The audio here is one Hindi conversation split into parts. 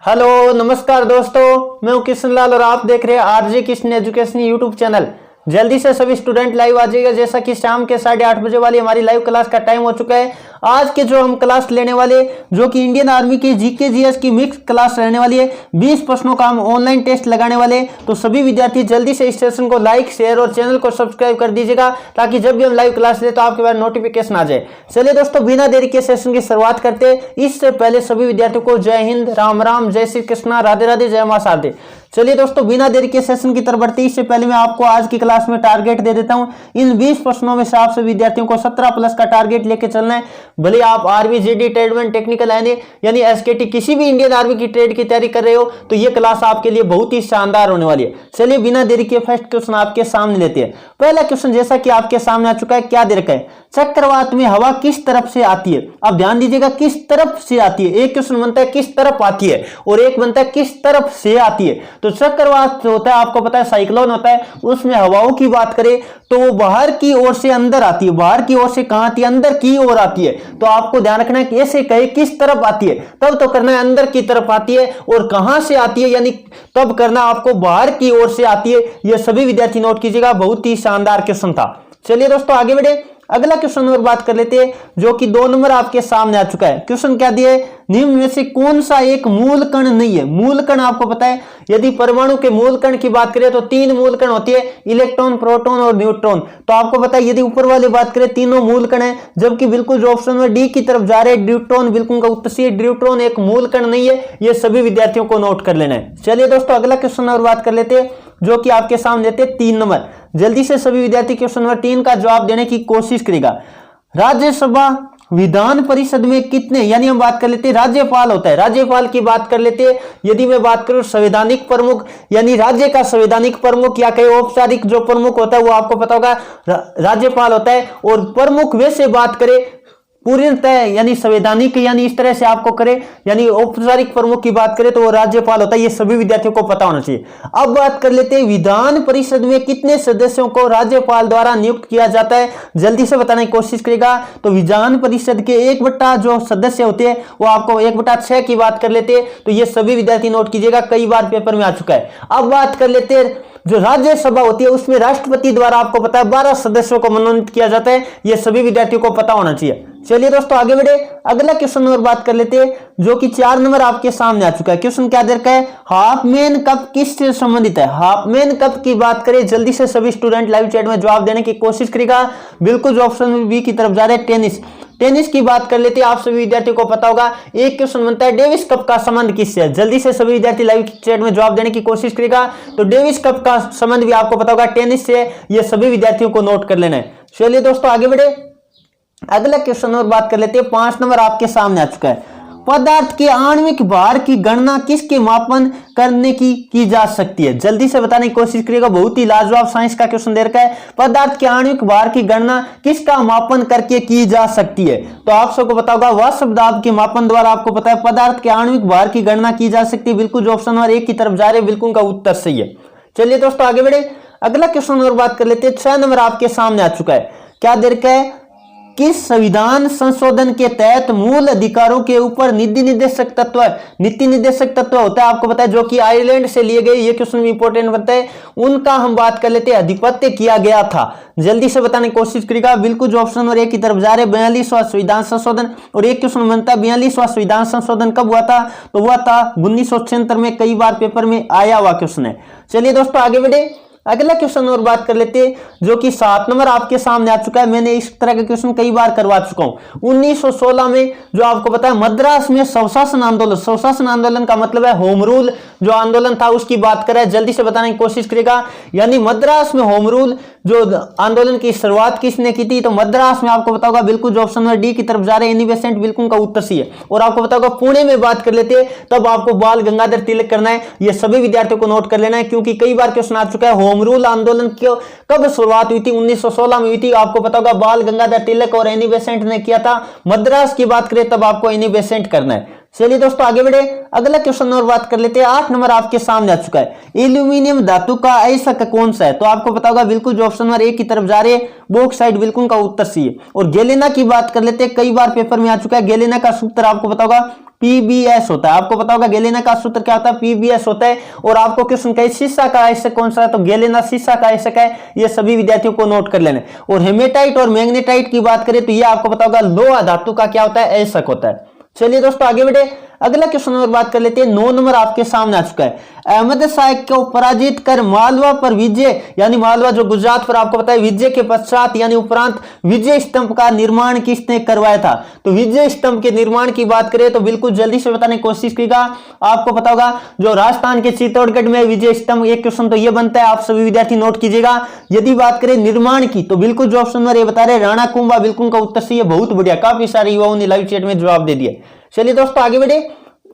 हेलो नमस्कार दोस्तों, मैं हूं कृष्ण लाल और आप देख रहे हैं RJ Krishna education YouTube channel. जल्दी से सभी स्टूडेंट लाइव आ जाइएगा। जैसा कि शाम के 8:30 बजे वाली हमारी लाइव क्लास का टाइम हो चुका है। आज के जो हम क्लास लेने वाले जो कि इंडियन आर्मी की जीके जीएस की मिक्स क्लास रहने वाली है। 20 प्रश्नों का हम ऑनलाइन टेस्ट लगाने वाले, तो सभी विद्यार्थी जल्दी से इस सेशन को लाइक शेयर और चैनल को सब्सक्राइब कर दीजिएगा ताकि जब भी हम लाइव क्लास ले तो आपके पास नोटिफिकेशन आ जाए। चलिए दोस्तों, बिना देरी के सेशन की शुरुआत करते हैं। इससे पहले सभी विद्यार्थियों को जय हिंद, राम राम, जय श्री कृष्णा, राधे राधे, जय मां शारदे। चलिए दोस्तों, बिना देरी के सेशन की तरफ बढ़ते इससे पहले मैं आपको आज की क्लास में टारगेट दे देता हूं। इन 20 प्रश्नों में से आप सभी विद्यार्थियों को 17 प्लस का टारगेट लेके चलना है। भले आप आर्मी, जीडी, ट्रेडमैन, टेक्निकल यानी एसकेटी किसी भी इंडियन आर्मी की ट्रेड की तैयारी कर रहे हो तो ये क्लास आपके लिए बहुत ही शानदार होने वाली है। चलिए बिना देरी के फर्स्ट क्वेश्चन आपके सामने लेते हैं। पहला क्वेश्चन जैसा कि आपके सामने आ चुका है, क्या दे रखा है, चक्रवात में हवा किस तरफ से आती है। अब ध्यान दीजिएगा, किस तरफ से आती है। एक क्वेश्चन बनता है किस तरफ आती है और एक बनता है किस तरफ से आती है। तो चक्रवात जो होता है आपको पता है साइक्लोन होता है, उसमें हवाओं की बात करें तो वो बाहर की ओर से अंदर आती है। बाहर की ओर से कहां आती है, अंदर की ओर आती है। तो आपको ध्यान रखना है कि ऐसे कहे किस तरफ आती है तब तो करना है अंदर की तरफ आती है, और कहां से आती है यानी तब करना आपको बाहर की ओर से आती है। यह सभी विद्यार्थी नोट कीजिएगा, बहुत ही शानदार क्वेश्चन था। चलिए दोस्तों आगे बढ़े, अगला क्वेश्चन और बात कर लेते हैं जो कि 2 नंबर आपके सामने आ चुका है। क्वेश्चन क्या दिया है, निम्न में से कौन सा एक मूल कण नहीं है। मूल कण आपको पता है, यदि परमाणु के मूल कण की बात करें तो 3 मूल कण होती है, इलेक्ट्रॉन, प्रोटॉन और न्यूट्रॉन। तो आपको पता है यदि ऊपर वाली बात करें तीनों मूल कण है, जबकि बिल्कुल जो ऑप्शन में डी की तरफ जा रहे हैं ड्यूट्रॉन, बिल्कुल का उत्तर सी, ड्यूट्रॉन एक मूल कण नहीं है। यह सभी विद्यार्थियों को नोट कर लेना है। चलिए दोस्तों अगला क्वेश्चन और बात कर लेते हैं जो कि आपके सामने लेते हैं 3 नंबर। जल्दी से सभी विद्यार्थी क्वेश्चन नंबर 3 का जवाब देने की कोशिश करेगा। राज्यसभा विधान परिषद में कितने, यानी हम बात कर लेते हैं राज्यपाल होता है। राज्यपाल की बात कर लेते हैं। यदि मैं बात करूं संवैधानिक प्रमुख यानी राज्य का संवैधानिक प्रमुख या कई औपचारिक जो प्रमुख होता है वो आपको पता होगा राज्यपाल होता है। और प्रमुख वैसे बात करें पूर्णतः यानी संवैधानिक यानी इस तरह से आपको करे यानी औपचारिक प्रमुख की बात करें तो वो राज्यपाल होता है। ये सभी विद्यार्थियों को पता होना चाहिए। अब बात कर लेते हैं विधान परिषद में कितने सदस्यों को राज्यपाल द्वारा नियुक्त किया जाता है। जल्दी से बताने की कोशिश करेगा। तो विधान परिषद के 1/, जो सदस्य होते हैं वो आपको 1/6 की बात कर लेते हैं। तो ये सभी विद्यार्थी नोट कीजिएगा, कई बार पेपर में आ चुका है। अब बात कर लेते हैं जो राज्यसभा होती है उसमें राष्ट्रपति द्वारा आपको पता है 12 सदस्यों को मनोनीत किया जाता है। यह सभी विद्यार्थियों को पता होना चाहिए। चलिए दोस्तों आगे बढ़े, अगला क्वेश्चन और बात कर लेते हैं जो कि 4 नंबर आपके सामने आ चुका है। क्वेश्चन क्या दे रखा है, हाफमैन कप किससे संबंधित है। हाफमैन कप की बात करें, जल्दी से सभी स्टूडेंट लाइव चैट में जवाब देने की कोशिश करेगा। बिल्कुल जो ऑप्शन बी की तरफ जा रहे हैं टेनिस। टेनिस की बात कर लेते हैं, आप सभी विद्यार्थियों को पता होगा। एक क्वेश्चन बनता है डेविस कप का संबंध किससे है। जल्दी से सभी विद्यार्थी लाइव चैट में जवाब देने की कोशिश करेगा। तो डेविस कप का संबंध भी आपको पता होगा टेनिस से। यह सभी विद्यार्थियों को नोट कर लेना है। चलिए दोस्तों आगे बढ़े, अगला क्वेश्चन और बात कर लेते हैं। 5 नंबर आपके सामने आ चुका है। पदार्थ के आणविक भार की गणना किसके मापन करने की जा सकती है। जल्दी से बताने की कोशिश करिएगा, बहुत ही लाजवाब साइंस का क्वेश्चन दे रखा है। पदार्थ के आणविक भार की गणना किसका मापन करके की जा सकती है। तो आप सबको पता होगा वाष्पदाब के मापन द्वारा आपको पता है पदार्थ के आणविक भार की गणना की जा सकती है। बिल्कुल जो ऑप्शन नंबर 1 की तरफ जा रहे हैं बिल्कुल का उत्तर सही है। चलिए दोस्तों आगे बढ़े, अगला क्वेश्चन और बात कर लेते हैं। 6 नंबर आपके सामने आ चुका है। क्या दे रखा है, किस संविधान संशोधन के तहत मूल अधिकारों के ऊपर नीति निर्देशक तत्व होता है। आपको पता है जो कि आयरलैंड से लिए गए, ये क्वेश्चन भी इंपॉर्टेंट बनता है। उनका हम बात कर लेते हैं, अधिपत्य किया गया था। जल्दी से बताने की कोशिश करेगा। बिल्कुल जो ऑप्शन नंबर 1 की तरफ जा रहे हैं 42वां संविधान संशोधन। और एक क्वेश्चन बनता है 42वां संविधान संशोधन कब हुआ था। तो हुआ था 1976 में। कई बार पेपर में आया हुआ क्वेश्चन है। चलिए दोस्तों आगे बढ़े, अगला क्वेश्चन और बात कर लेते हैं जो कि 7 नंबर आपके सामने आ चुका है। मैंने इस तरह के क्वेश्चन कई बार करवा चुका हूं। 1916 में जो आपको पता है मद्रास में स्वशासन आंदोलन का मतलब है होम रूल जो आंदोलन था उसकी बात करें। जल्दी से बताने की कोशिश करेगा। यानी मद्रास में होम रूल जो आंदोलन की शुरुआत किसने की थी। तो मद्रास में आपको पता होगा बिल्कुल जो ऑप्शन नंबर डी की तरफ जा रहे हैं एनी बेसेंट, बिल्कुल का उत्तर सी है। और आपको पता होगा पुणे में बात कर लेते हैं तब आपको बाल गंगाधर तिलक करना है। यह सभी विद्यार्थियों को नोट कर लेना है क्योंकि कई बार क्वेश्चन आ चुका है होम रूल आंदोलन कब शुरुआत हुई थी। 1916 में हुई थी। आपको पता होगा बाल गंगाधर तिलक और एनी बेसेंट ने किया था। मद्रास की बात करें तब आपको एनी बेसेंट करना है। चलिए दोस्तों आगे बढ़े, अगला क्वेश्चन और बात कर लेते हैं। 8 नंबर आपके सामने आ चुका है। एल्यूमिनियम धातु का अयस्क कौन सा है? तो आपको पता होगा बिल्कुल जो ऑप्शन नंबर ए की तरफ जा रहे हैं बॉक्साइट, बिल्कुल का उत्तर सी है। और गैलेना की बात कर लेते हैं, कई बार पेपर में आ चुका है। गैलेना का सूत्र आपको पता होगा पीबीएस होता है। आपको पता होगा गैलेना का सूत्र क्या होता है? पीबीएस होता है। और आपको क्वेश्चन कहे शीशा का अयस्क कौन सा है? तो गैलेना शीशा का अयस्क है। ये सभी विद्यार्थियों को नोट कर लेना। और हेमेटाइट और मैग्नेटाइट की बात करें तो ये आपको पता होगा लोहा धातु का क्या होता है? अयस्क होता है। चलिए दोस्तों आगे बढ़े, अगला क्वेश्चन और बात कर लेते हैं। 9 नंबर आपके सामने आ चुका है। अहमद शाह को पराजित कर मालवा पर विजय, यानी मालवा जो गुजरात पर आपको पता है, विजय के पश्चात यानी उपरांत विजय स्तंभ का निर्माण किसने करवाया था? तो विजय स्तंभ के निर्माण की बात करें तो बिल्कुल जल्दी से बताने की कोशिश कीजिएगा। आपको पता होगा जो राजस्थान के चित्तौड़गढ़ में विजय स्तंभ, एक क्वेश्चन तो ये बनता है, आप सभी विद्यार्थी नोट कीजिएगा। यदि बात करें निर्माण की तो बिल्कुल जो ऑप्शन नंबर ये बता रहे राणा कुंभा, बिल्कुल का उत्तर सही है। बहुत बढ़िया, काफी सारे युवाओं ने लाइव चैट में जवाब दे दिया। चलिए दोस्तों आगे बढ़े,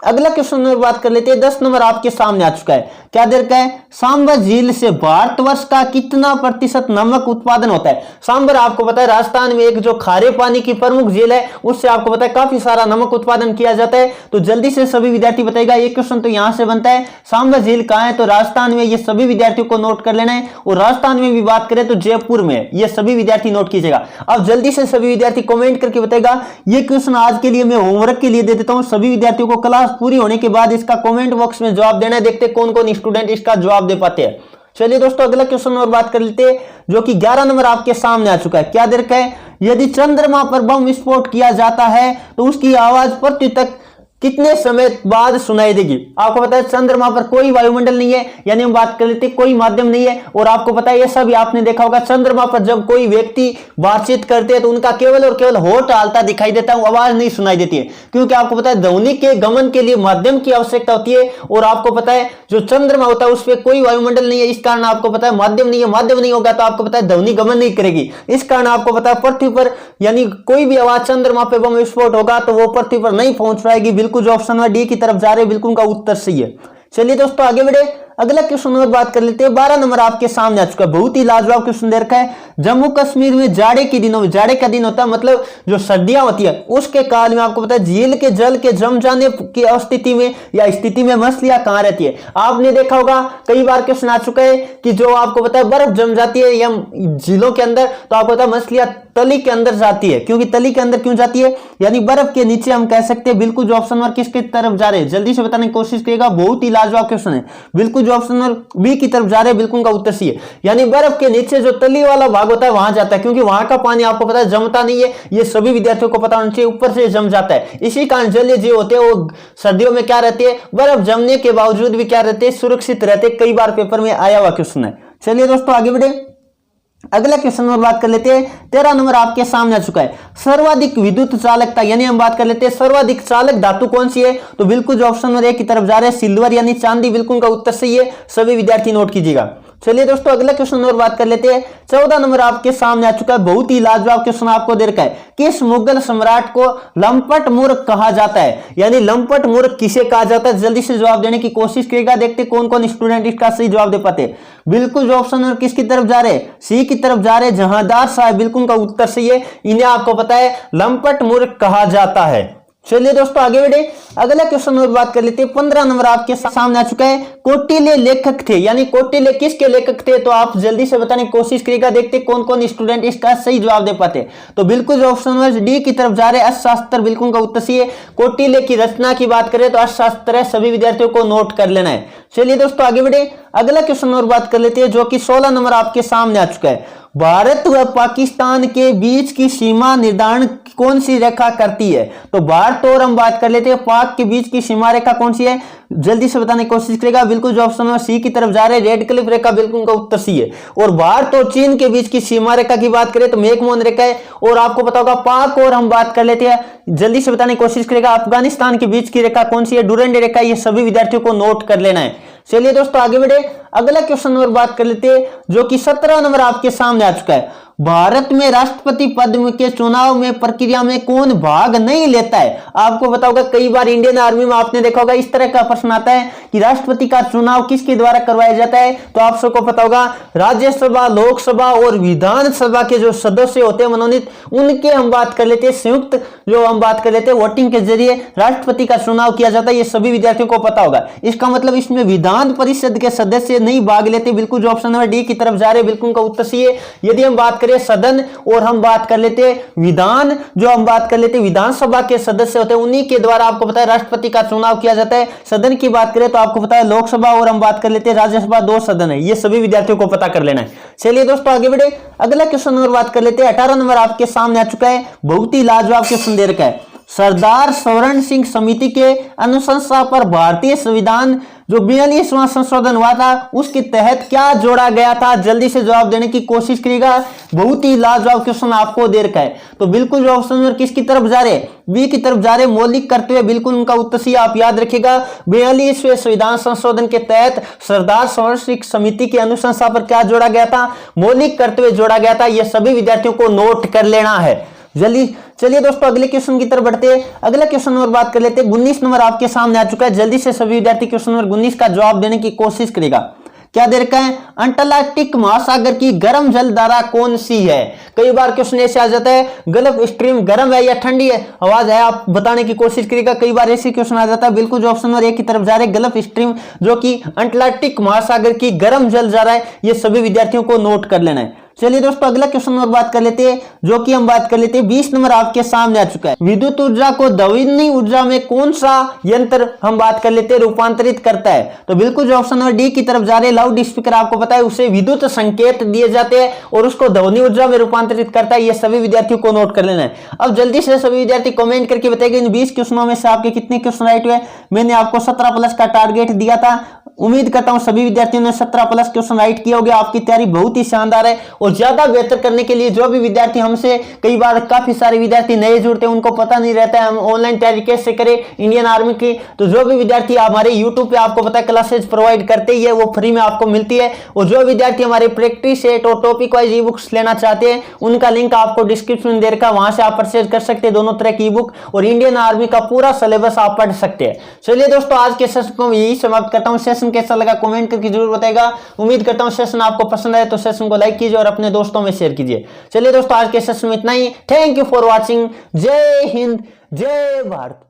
अगला क्वेश्चन में बात कर लेते हैं। 10 नंबर आपके सामने आ चुका है। क्या दे रखा है? सांबर झील से भारतवर्ष का कितना प्रतिशत नमक उत्पादन होता है? सांबर आपको पता है राजस्थान में एक जो खारे पानी की प्रमुख झील है, उससे आपको पता है काफी सारा नमक उत्पादन किया जाता है। तो जल्दी से सभी विद्यार्थी बताएगा। एक क्वेश्चन तो यहां से बनता है, सांबर झील कहां है? तो राजस्थान में। ये सभी विद्यार्थियों को नोट कर लेना है। और राजस्थान में भी बात करें तो जयपुर में। ये सभी विद्यार्थी नोट कीजिएगा। अब जल्दी से सभी विद्यार्थी कॉमेंट करके बताएगा। ये क्वेश्चन आज के लिए मैं होमवर्क के लिए दे देता हूं। सभी विद्यार्थियों को क्लास पूरी होने के बाद इसका कमेंट बॉक्स में जवाब देना है। देखते कौन कौन स्टूडेंट इसका जवाब दे पाते हैं। चलिए दोस्तों अगला क्वेश्चन और बात कर लेते हैं, जो कि 11 नंबर आपके सामने आ चुका है। क्या दे रखा है? यदि चंद्रमा पर बम विस्फोट किया जाता है तो उसकी आवाज पृथ्वी तक कितने समय बाद सुनाई देगी? आपको पता है चंद्रमा पर कोई वायुमंडल नहीं है, यानी हम बात कर लेते कोई माध्यम नहीं है। और आपको पता है ये सब आपने देखा होगा, चंद्रमा पर जब कोई व्यक्ति बातचीत करते हैं तो उनका केवल और केवल होठ हालता दिखाई देता है, आवाज नहीं सुनाई देती है। क्योंकि आपको पता है ध्वनि के गमन के लिए माध्यम की आवश्यकता होती है। और आपको पता है जो चंद्रमा होता है उस पर कोई वायुमंडल नहीं है, इस कारण आपको पता है माध्यम नहीं है। माध्यम नहीं होगा तो आपको पता है ध्वनि गमन नहीं करेगी। इस कारण आपको पता है पृथ्वी पर यानी कोई भी आवाज चंद्रमा पर बम विस्फोट होगा तो वो पृथ्वी पर नहीं पहुंच पाएगी। बिल्कुल जो ऑप्शन है डी की तरफ जा रहे, बिल्कुल का उत्तर सही है। चलिए दोस्तों आगे बढ़े, अगला क्वेश्चन और बात कर लेते हैं। 12 नंबर आपके सामने आ चुका है। बहुत ही लाजवाब क्वेश्चन दे रखा है। जम्मू कश्मीर में जाड़े के दिनों में, जाड़े का दिन होता है मतलब जो सर्दियां होती है उसके काल में आपको पता है झील के जल के जम जाने की स्थिति में या स्थिति में मछलियां कहां रहती है? आपने देखा होगा कई बार क्वेश्चन आ चुका है कि जो आपको पता है बर्फ जम जाती है या झीलों के अंदर, तो आपको पता है मछलियां तली के अंदर जाती है। क्योंकि तली के अंदर क्यों जाती है? यानी बर्फ के नीचे हम कह सकते हैं। बिल्कुल जो ऑप्शन नंबर किसकी तरफ जा रहे हैं जल्दी से बताने की कोशिश करिएगा। बहुत ही लाजवाब क्वेश्चन है। बिल्कुल जो ऑप्शन नंबर बी की तरफ जा रहे हैं, बिल्कुल का उत्तर सी है। यानी बर्फ के नीचे जो तली वाला भाग होता है वहां जाता है, क्योंकि वहां का पानी आपको पता है जमता नहीं है। ये सभी विद्यार्थियों को पता होना चाहिए, ऊपर से जम जाता है। इसी कारण जलीय जीव होते हैं वो सर्दियों में क्या रहते हैं? बर्फ जमने के बावजूद भी क्या रहते हैं? सुरक्षित रहते। कई बार पेपर में आया हुआ क्वेश्चन है। चलिए दोस्तों आगे बढ़े, अगला क्वेश्चन में बात कर लेते हैं। 13 नंबर आपके सामने आ चुका है। सर्वाधिक विद्युत चालकता, यानी हम बात कर लेते हैं सर्वाधिक चालक धातु कौन सी है? तो बिल्कुल जो ऑप्शन नंबर ए की तरफ जा रहे हैं सिल्वर यानी चांदी, बिल्कुल का उत्तर सही है। सभी विद्यार्थी नोट कीजिएगा। चलिए दोस्तों अगला क्वेश्चन और बात कर लेते हैं। 14 नंबर आपके सामने आ चुका है। बहुत ही लाजवाब क्वेश्चन आपको दे रखा है। किस मुगल सम्राट को लंपट मूर्ख कहा जाता है? यानी लंपट मूर्ख किसे कहा जाता है? जल्दी से जवाब देने की कोशिश करिएगा। देखते कौन कौन स्टूडेंट इसका सही जवाब दे पाते हैं। बिल्कुल जो ऑप्शन नंबर किसकी तरफ जा रहे हैं? सी की तरफ जा रहे हैं, जहांदार साहब, बिल्कुल का उत्तर सही है। इन्हें आपको पता है लंपट मूर्ख कहा जाता है। चलिए दोस्तों आगे बढ़े, अगला क्वेश्चन और बात कर लेते हैं। 15 नंबर आपके सामने आ चुका है। कौटिल्य लेखक थे, यानी कौटिल्य किसके लेखक थे? तो आप जल्दी से बताने की कोशिश करिएगा। देखते कौन कौन स्टूडेंट इसका सही जवाब दे पाते। तो बिल्कुल जो ऑप्शन नंबर डी की तरफ जा रहे हैं अर्थशास्त्र, बिल्कुल का उत्तर सही है। कौटिल्य की रचना की बात करें तो अर्थशास्त्र है। सभी विद्यार्थियों को नोट कर लेना है। चलिए दोस्तों आगे बढ़े, अगला क्वेश्चन और बात कर लेते हैं, जो कि 16 नंबर आपके सामने आ चुका है। भारत व पाकिस्तान के बीच की सीमा निर्धारण कौन सी रेखा करती है? तो भारत और हम बात कर लेते हैं पाक के बीच की सीमा रेखा कौन सी है? जल्दी से बताने की कोशिश करेगा। बिल्कुल जो ऑप्शन नंबर सी की तरफ जा रहे हैं रेड क्लिफ रेखा, बिल्कुल का उत्तर सी है। और भारत और चीन के बीच की सीमा रेखा की बात करें तो मैकमोहन रेखा है। और आपको पता होगा पाक और हम बात कर लेते हैं, जल्दी से बताने की कोशिश करेगा। अफगानिस्तान के बीच की रेखा कौन सी है? डुरंड रेखा। ये सभी विद्यार्थियों को नोट कर लेना है। चलिए दोस्तों आगे बढ़े, अगला क्वेश्चन और बात कर लेते हैं, जो कि 17 नंबर आपके सामने आ चुका है। भारत में राष्ट्रपति पद के चुनाव में प्रक्रिया में कौन भाग नहीं लेता है? आपको पता होगा कई बार इंडियन आर्मी में आपने देखा होगा इस तरह का प्रश्न आता है कि राष्ट्रपति का चुनाव किसके द्वारा करवाया जाता है? तो आप सबको पता होगा राज्यसभा, लोकसभा और विधानसभा के जो सदस्य होते हैं मनोनीत, उनके हम बात कर लेते हैं, संयुक्त जो हम बात कर लेते हैं वोटिंग के जरिए राष्ट्रपति का चुनाव किया जाता है। ये सभी विद्यार्थियों को पता होगा। इसका मतलब इसमें विधान परिषद के सदस्य नहीं भाग लेते। बिल्कुल जो ऑप्शन नंबर डी की तरफ जा रहे हैं बिल्कुल उनका उत्तर सही है। यदि हम बात करें सदन और हम बात कर लेते विधान, जो हम बात कर लेते विधानसभा के सदस्य होते हैं, उन्हीं के द्वारा आपको पता है राष्ट्रपति का चुनाव किया जाता है। सदन की बात करें तो आपको पता है लोकसभा और हम बात कर लेते हैं राज्यसभा, 2 सदन है। ये सभी विद्यार्थियों को पता कर लेना है। चलिए दोस्तों आगे बढ़े, अगला क्वेश्चन नंबर बात कर लेते हैं। 18 नंबर आपके सामने आ चुका है, बहुत ही लाजवाब क्वेश्चन दे रखा है। सरदार स्वर्ण सिंह समिति के अनुशंसा पर भारतीय संविधान जो 42वां संशोधन हुआ था उसके तहत क्या जोड़ा गया था? जल्दी से जवाब देने की कोशिश करिएगा। बहुत ही लाजवाब क्वेश्चन आपको दे रखा है। तो बिल्कुल जो ऑप्शन नंबर किसकी तरफ जा रहे, बी की तरफ जा रहे, मौलिक कर्तव्य। बिल्कुल उनका उत्तर सही, आप याद रखिएगा। 42वें संविधान संशोधन के तहत सरदार स्वर्ण सिंह समिति की अनुशंसा पर क्या जोड़ा गया था? मौलिक कर्तव्य जोड़ा गया था। यह सभी विद्यार्थियों को नोट कर लेना है जल्दी। चलिए दोस्तों अगले क्वेश्चन की तरफ बढ़ते हैं। अगला क्वेश्चन नंबर बात कर लेते हैं। 19 नंबर आपके सामने आ चुका है। जल्दी से सभी विद्यार्थी क्वेश्चन नंबर 19 का जवाब देने की कोशिश करेगा। क्या दे रखा है? अंटार्कटिक महासागर की गर्म जल धारा कौन सी है? कई बार क्वेश्चन ऐसे आ जाता है गल्फ स्ट्रीम गर्म है या ठंडी है, आवाज है, आप बताने की कोशिश करिएगा। कई बार ऐसे क्वेश्चन आ जाता है। बिल्कुल जो ऑप्शन नंबर 1 की तरफ जा रहे हैं गल्फ स्ट्रीम, जो कि अंटार्कटिक महासागर की गर्म जल धारा है। ये सभी विद्यार्थियों को नोट कर लेना है। चलिए दोस्तों अगला क्वेश्चन नंबर बात कर लेते हैं, जो कि हम बात कर लेते हैं 20 नंबर आपके सामने आ चुका है। विद्युत ऊर्जा को ध्वनि ऊर्जा में कौन सा यंत्र हम बात कर लेते हैं रूपांतरित करता है? तो बिल्कुल जो ऑप्शन नंबर डी की तरफ जा रहे हैं लाउड स्पीकर, आपको पता है उसे विद्युत संकेत दिए जाते हैं और उसको ध्वनि ऊर्जा में रूपांतरित करता है। ये सभी विद्यार्थियों को नोट कर लेना है। अब जल्दी से सभी विद्यार्थी कमेंट करके बताइए इन 20 क्वेश्चनों में से आपके कितने क्वेश्चन राइट हुए। मैंने आपको 17+ का टारगेट दिया था। उम्मीद करता हूं सभी विद्यार्थियों ने 17+ क्वेश्चन राइट किए होंगे। आपकी तैयारी बहुत ही शानदार है और ज्यादा बेहतर करने के लिए जो भी विद्यार्थी हमसे, कई बार काफी सारे विद्यार्थी नए जुड़ते हैं, उनको पता नहीं रहता है हम ऑनलाइन तैयारी कैसे करें इंडियन आर्मी की। तो जो भी विद्यार्थी हमारे यूट्यूब पे आपको पता है क्लासेज प्रोवाइड करते ही है, वो फ्री में आपको मिलती है। और जो विद्यार्थी हमारे प्रैक्टिस सेट और टॉपिक वाइज ई बुक्स लेना चाहते हैं उनका लिंक आपको डिस्क्रिप्शन में दे रखा है, वहां से आप परचेज कर सकते हैं दोनों तरह की ई बुक और इंडियन आर्मी का पूरा सिलेबस आप पढ़ सकते हैं। चलिए दोस्तों आज के सेशन को यही समाप्त करता हूँ। सेशन कैसा लगा कमेंट करके जरूर बताएगा। उम्मीद करता हूं सेशन आपको पसंद आए तो सेशन को लाइक कीजिए और अपने दोस्तों में शेयर कीजिए। चलिए दोस्तों आज के सेशन में इतना ही। Thank you for watching. जय हिंद, जय भारत।